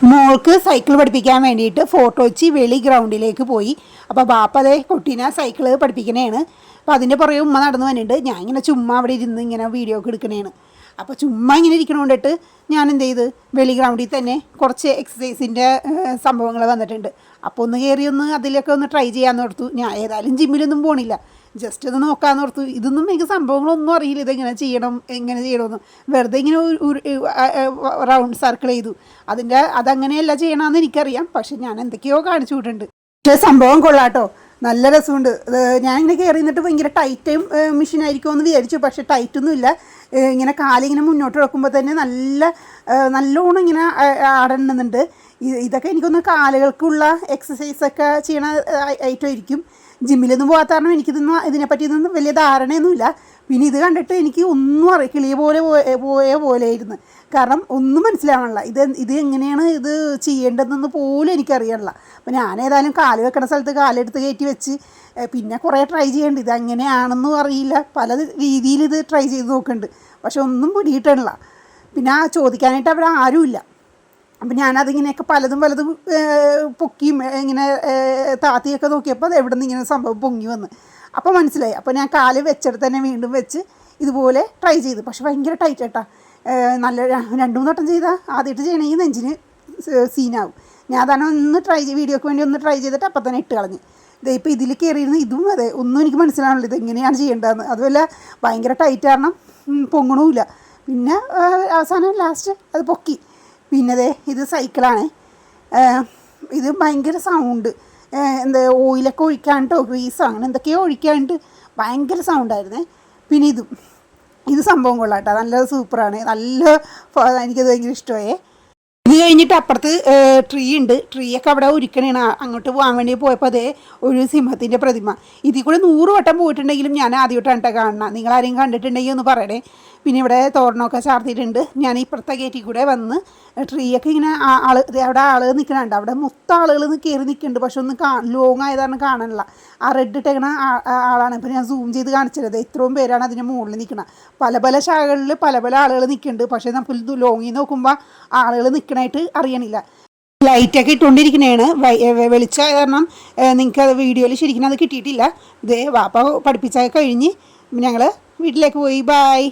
മോൾക്ക് സൈക്കിൾ പഠിപ്പിക്കാൻ വേണ്ടിയിട്ട് ഫോർട്ട് കൊച്ചി വെളി ഗ്രൗണ്ടിലേക്ക് പോയി. അപ്പോൾ ബാപ്പ അതേ കുട്ടീനെ സൈക്കിൾ പഠിപ്പിക്കണേണ്. അപ്പോൾ അതിൻ്റെ പുറകെ ഉമ്മ നടന്നു വന്നിട്ടുണ്ട്. ഞാൻ ഇങ്ങനെ ചുമ്മാ അവിടെ ഇരുന്ന് ഇങ്ങനെ വീഡിയോ ഒക്കെ എടുക്കണേണ്. അപ്പോൾ ചുമ്മാ ഇങ്ങനെ ഇരിക്കണോണ്ടിട്ട് ഞാൻ എന്ത് ചെയ്ത് വെളി ഗ്രൗണ്ടിൽ തന്നെ കുറച്ച് എക്സസൈസിൻ്റെ സംഭവങ്ങൾ വന്നിട്ടുണ്ട്. അപ്പോൾ ഒന്ന് കയറി അതിലൊക്കെ ഒന്ന് ട്രൈ ചെയ്യാമെന്ന് ഓർത്തു. ഞാൻ ഏതായാലും ജിമ്മിലൊന്നും പോണില്ല, ജസ്റ്റ് ഒന്ന് നോക്കാമെന്ന് ഓർത്തു. ഇതൊന്നും എനിക്ക് സംഭവങ്ങളൊന്നും അറിയില്ല, ഇതെങ്ങനെ ചെയ്യണം എങ്ങനെ ചെയ്യണമെന്ന്. വെറുതെ ഇങ്ങനെ റൗണ്ട് സർക്കിൾ ചെയ്തു. അതങ്ങനെയല്ല ചെയ്യണമെന്ന് എനിക്കറിയാം, പക്ഷെ ഞാൻ എന്തൊക്കെയോ കാണിച്ചു വിട്ടിട്ടുണ്ട്. പക്ഷേ സംഭവം കൊള്ളാട്ടോ, നല്ല രസമുണ്ട്. ഞാൻ ഇങ്ങനെ കയറി നിന്നിട്ട് ഭയങ്കര ടൈറ്റും മെഷീനായിരിക്കുമോ എന്ന് വിചാരിച്ചു, പക്ഷേ ടൈറ്റൊന്നുമില്ല. ഇങ്ങനെ കാലിങ്ങനെ മുന്നോട്ട് വെക്കുമ്പോൾ തന്നെ നല്ലോണം ഇങ്ങനെ ആടുന്നുണ്ട്. ഇതൊക്കെ എനിക്കൊന്ന് കാലുകൾക്കുള്ള എക്സസൈസൊക്കെ ചെയ്യണ ഐറ്റമായിരിക്കും. ജിമ്മിലൊന്നും പോകാത്ത കാരണം ഇതിനെപ്പറ്റിയൊന്നും വലിയ ധാരണയൊന്നുമില്ല. പിന്നെ ഇത് കണ്ടിട്ട് എനിക്ക് ഒന്നും കിളിയെ പോലെയായിരുന്നു. കാരണം ഒന്നും മനസ്സിലാവണില്ല, ഇത് എങ്ങനെയാണ് ഇത് ചെയ്യേണ്ടതെന്ന് പോലും എനിക്കറിയണില്ല. അപ്പം ഞാനേതായാലും കാല് വെക്കണ സ്ഥലത്ത് കാലെടുത്ത് കയറ്റി വെച്ച് പിന്നെ കുറേ ട്രൈ ചെയ്യേണ്ടത് ഇതെങ്ങനെയാണെന്നും അറിയില്ല. പല രീതിയിൽ ഇത് ട്രൈ ചെയ്ത് നോക്കുന്നുണ്ട്, പക്ഷെ ഒന്നും പിടിയിട്ടണില്ല. പിന്നെ ചോദിക്കാനായിട്ട് അവിടെ ആരുമില്ല. അപ്പം ഞാനതിങ്ങനെയൊക്കെ പലതും പൊക്കിയും ഇങ്ങനെ താത്തിയൊക്കെ നോക്കിയപ്പോൾ അത് എവിടെ നിന്ന് ഇങ്ങനെ സംഭവം പൊങ്ങി വന്ന് അപ്പോൾ മനസ്സിലായി. അപ്പോൾ ഞാൻ കാല് വെച്ചെടുത്ത് തന്നെ വീണ്ടും വെച്ച് ഇതുപോലെ ട്രൈ ചെയ്തു. പക്ഷെ ഭയങ്കര ടൈറ്റ് കേട്ടാ. നല്ല 2-3 വട്ടം ചെയ്താൽ ആദ്യമായിട്ട് ചെയ്യണമെങ്കിൽ നെഞ്ചിന് സീനാവും. ഞാൻ തന്നെ വീഡിയോക്ക് വേണ്ടി ഒന്ന് ട്രൈ ചെയ്തിട്ട് അപ്പം തന്നെ ഇട്ട് കളഞ്ഞു. ഇപ്പോൾ ഇതിൽ കയറിയിരുന്ന് ഇതും അതെ, ഒന്നും എനിക്ക് മനസ്സിലാവണില്ല ഇതെങ്ങനെയാണ് ചെയ്യേണ്ടതെന്ന്. അതുമല്ല ഭയങ്കര ടൈറ്റ് കാരണം പൊങ്ങണമില്ല. പിന്നെ അവസാനം ലാസ്റ്റ് അത് പൊക്കി. പിന്നെ ഇത് സൈക്കിളാണ്. ഇത് ഭയങ്കര സൗണ്ട്, ഓയിലൊക്കെ ഒഴിക്കാനിട്ടോ ഗ്രീസോ അങ്ങനെ എന്തൊക്കെയോ ഒഴിക്കാനിട്ട് ഭയങ്കര സൗണ്ടായിരുന്നേ. പിന്നെ ഇത് സംഭവം കൊള്ളാട്ടോ, നല്ല സൂപ്പറാണ്. എനിക്കത് ഭയങ്കര ഇഷ്ടമായേ. ഇത് കഴിഞ്ഞിട്ട് അപ്പുറത്ത് ട്രീ ഉണ്ട്. ട്രീയൊക്കെ അവിടെ ഒരുക്കണേണ്. അങ്ങോട്ട് പോകാൻ വേണ്ടി പോയപ്പോൾ അതേ ഒരു സിംഹത്തിൻ്റെ പ്രതിമ. ഇതിൽ കൂടെ 100 വട്ടം പോയിട്ടുണ്ടെങ്കിലും ഞാൻ ആദ്യമായിട്ടാണ് കേട്ടോ കാണണം. നിങ്ങളാരെയും കണ്ടിട്ടുണ്ടെങ്കിൽ ഒന്ന് പറയണേ. പിന്നെ ഇവിടെ തോരണമൊക്കെ ചാർത്തിയിട്ടുണ്ട്. ഞാൻ ഇപ്പുറത്തെ ഗേറ്റിൽ കൂടെ വന്ന് ട്രീയൊക്കെ ഇങ്ങനെ അവിടെ ആളുകൾ നിൽക്കണുണ്ട്. അവിടെ മൊത്തം ആളുകൾ കയറി നിൽക്കുന്നുണ്ട്, പക്ഷെ ഒന്ന് ലോങ് ആയതാണ് കാണാനില്ല. ആ റെഡ് ഇട്ടേക്കണ ആളാണ്. ഇപ്പോൾ ഞാൻ സൂം ചെയ്ത് കാണിച്ചത്. ഇത്രയും പേരാണ് അതിൻ്റെ മുകളിൽ നിൽക്കണം. പല ശാഖകളിൽ പല ആളുകൾ നിൽക്കുന്നുണ്ട്, പക്ഷേ നമുക്ക് ലോങ്ങിൽ നോക്കുമ്പോൾ ആളുകൾ നിൽക്കണായിട്ട് അറിയണില്ല. ലൈറ്റൊക്കെ ഇട്ടുകൊണ്ടിരിക്കണേണ്. വെളിച്ചം കാരണം നിങ്ങൾക്ക് അത് വീഡിയോയിൽ ശരിക്കും അത് കിട്ടിയിട്ടില്ല. വാപ്പ പഠിപ്പിച്ചൊക്കെ കഴിഞ്ഞ് ഞങ്ങൾ വീട്ടിലേക്ക് പോയി. ബായ്.